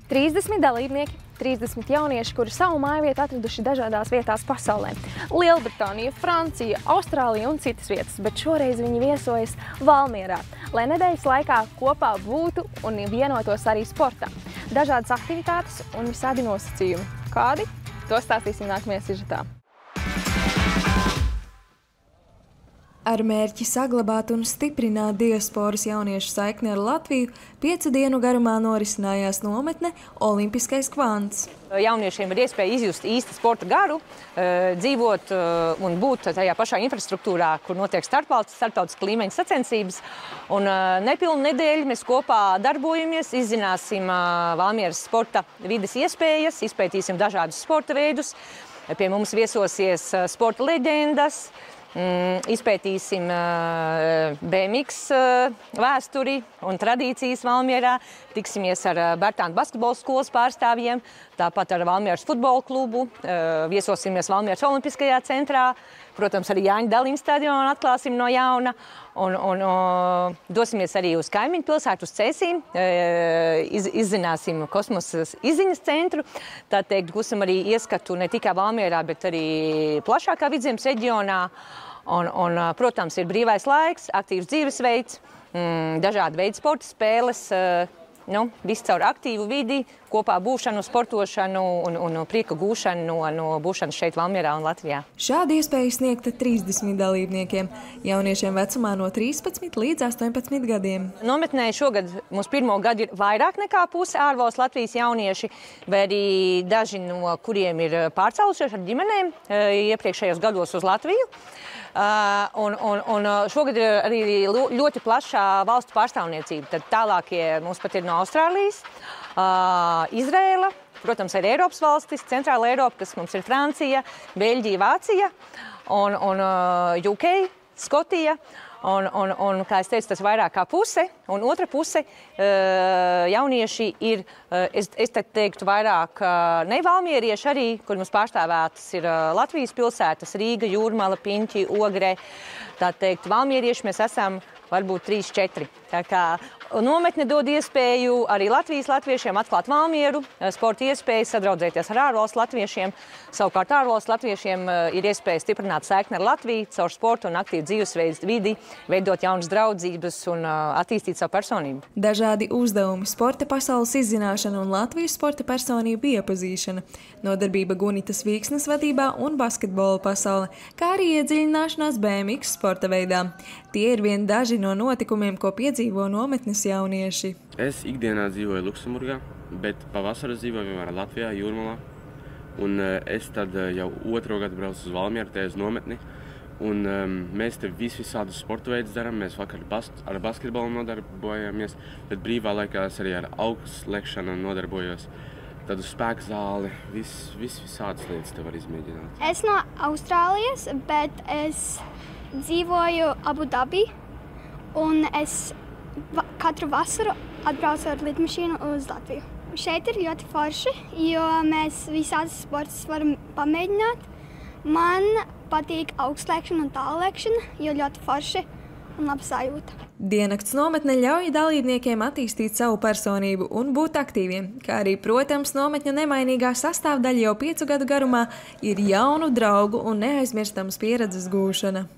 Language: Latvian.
30 dalībnieki, 30 jaunieši, kuri savu mājvietu atraduši dažādās vietās pasaulē. Lielbritānija, Francija, Austrālija un citas vietas, bet šoreiz viņi viesojas Valmierā, lai nedēļas laikā kopā būtu un vienotos arī sportā. Dažādas aktivitātes un visādi nosacījumi. Kādi? To stāstīsim nākamajā sižetā. Ar mērķi saglabāt un stiprināt diasporas jauniešu saikni ar Latviju 5 dienu garumā norisinājās nometne Olimpiskais kvants. Jauniešiem ir iespēja izjust īsti sporta garu, dzīvot un būt tajā pašā infrastruktūrā, kur notiek starptautiskā līmeņa sacensības. Un nepilnu nedēļu mēs kopā darbojamies, izzināsim Valmieras sporta vides iespējas, izpētīsim dažādus sporta veidus. Pie mums viesosies sporta leģendas, izpētīsim BMX vēsturi un tradīcijas Valmierā, tiksimies ar Bērtānu basketbola skolas pārstāvjiem, tāpat ar Valmieras futbola klubu, viesosimies Valmieras Olimpiskajā centrā, protams, arī Jāņa Daliņa stadionu atklāsim no jauna un dosimies arī uz kaimiņu pilsētu, uz Cēsīm, izzināsim kosmosas izziņas centru, tā teikt, gūsim arī ieskatu ne tikai Valmierā, bet arī plašākā Vidzemes reģionā. Un, protams, ir brīvais laiks, aktīvs dzīvesveids, dažādi veidi sporta spēles, viss caur aktīvu vidi, kopā būšanu, sportošanu un prieka gūšanu no būšanas šeit Valmierā un Latvijā. Šāda iespēja sniegta 30 dalībniekiem, jauniešiem vecumā no 13 līdz 18 gadiem. Nometnē šogad mums pirmo gadu ir vairāk nekā puse ārvalstu Latvijas jaunieši, vai arī daži no kuriem ir pārcēlušies ar ģimenēm iepriekšējos gados uz Latviju. Un šogad ir arī ļoti plašā valstu pārstāvniecība. Tad tālākie mums pat ir no Austrālijas, Izraela, protams, arī Eiropas valstis, Centrāla Eiropa, kas mums ir Francija, Beļģija, Vācija un UK, Skotija. Un, kā es teicu, tas vairāk kā puse, un otra puse jaunieši ir, es teiktu, vairāk nevalmierieši arī, kur mums pārstāvētas ir Latvijas pilsētas, Rīga, Jūrmala, Piņķi, Ogre. Tā teikt, valmierieši mēs esam varbūt 3-4. Tā kā nometne dod iespēju arī latviešiem atklāt Valmieru, sporta iespējas, sadraudzēties ar ārvalstu latviešiem. Savukārt ārvalstu latviešiem ir iespēja stiprināt saikni ar Latviju caur sportu un aktīvu dzīvesveidu vidi, veidot jaunas draudzības un attīstīt savu personību. Dažādi uzdevumi, sporta pasaules izzināšana un Latvijas sporta personību iepazīšana, nodarbība Gunitas Vīksnes vadībā un basketbola pasaule, kā arī iedziļināšanās BMX sporta veidā. Tie ir vien daži no notikumiem, ko piedzīvo nometnes jaunieši. Es ikdienā dzīvoju Luksemburgā, bet pavasarā dzīvoju vienmēr Latvijā, Jūrmalā. Un es tad jau otro gadu braucu uz Valmieru, te uz nometni. Un mēs te visādus sporta veidus darām. Mēs vakar ar basketbolu nodarbojamies, bet brīvā laikā es arī ar augstslēgšanu nodarbojos. Tad uz spēku zāli, visādas lietas te var izmēģināt. Es no Austrālijas, bet es dzīvoju Abu Dabi. Un es katru vasaru atbraucu ar lidmašīnu uz Latviju. Šeit ir ļoti forši, jo mēs visādas sportus varam pamēģināt. Man patīk augstslēgšana un tālēkšana, jo ļoti forši un laba sajūta. Diennakts nometne ļauj dalībniekiem attīstīt savu personību un būt aktīviem, kā arī, protams, nometņu nemainīgā sastāvdaļa jau 5 gadu garumā ir jaunu draugu un neaizmirstamas pieredzes gūšana.